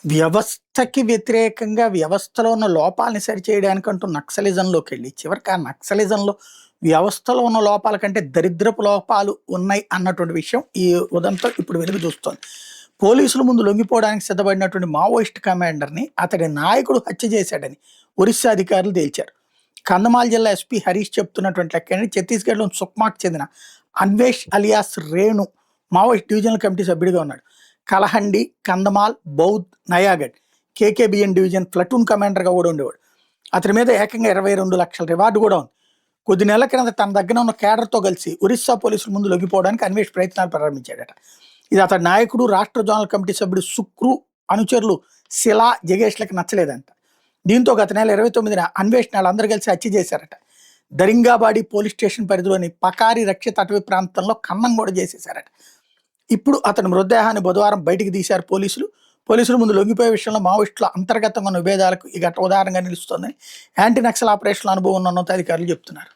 వ్యవస్థకి వ్యతిరేకంగా వ్యవస్థలో ఉన్న లోపాలని సరిచేయడానికంటూ నక్సలిజంలోకెళ్ళి, చివరికి ఆ నక్సలిజంలో వ్యవస్థలో ఉన్న లోపాల కంటే దరిద్రపు లోపాలు ఉన్నాయి అన్నటువంటి విషయం ఈ ఉదంతం ఇప్పుడు వెలుగు చూస్తోంది. పోలీసుల ముందు లొంగిపోవడానికి సిద్ధపడినటువంటి మావోయిస్ట్ కమాండర్‌ని అతడి నాయకుడు హత్య చేశాడని ఒరిస్సా అధికారులు తేల్చారు. కంధమాల్ జిల్లా ఎస్పీ హరీష్ చెప్తున్నటువంటి లెక్కేంటి, ఛత్తీస్‌గఢ్‌లోని సుక్మాకు చెందిన Anvesh alias Renu Maoist divisional committee సభ్యుడిగా ఉన్నాడు. కలహండి, కంధమాల్, బౌద్, నయాగఢ్ కేకేబిఎన్ డివిజన్ ప్లటూన్ కమాండర్గా కూడా ఉండేవాడు. అతని మీద ఏకంగా 22 లక్షల రివార్డు కూడా ఉంది. కొద్ది నెలల క్రింద తన దగ్గర ఉన్న కేడర్తో కలిసి ఒరిస్సా పోలీసుల ముందు లొంగిపోవడానికి అన్వేష్ ప్రయత్నాలు ప్రారంభించాడట. ఇది అతడి నాయకుడు, రాష్ట్ర జోనల్ కమిటీ సభ్యుడు సుక్రు అనుచరులు శిలా, జగేష్లకు నచ్చలేదంట. దీంతో గత నెల 29న అన్వేష్ వాళ్ళందరూ కలిసి హత్య చేశారట. దరింగాబాడి పోలీస్ స్టేషన్ పరిధిలోని పకారి రక్షిత అటవీ ప్రాంతంలో ఖననం కూడా చేసేశారట. ఇప్పుడు అతని మృతదేహాన్ని బుధవారం బయటికి తీశారు పోలీసులు. పోలీసుల ముందు లొంగిపోయే విషయంలో మావోయిస్టుల అంతర్గతంగా ఉన్న విభేదాలకు ఈ ఘట ఉదాహరణగా నిలుస్తోందని యాంటీ నక్సల్ ఆపరేషన్ల అనుభవం ఉన్న ఉన్నతాధికారులు చెప్తున్నారు.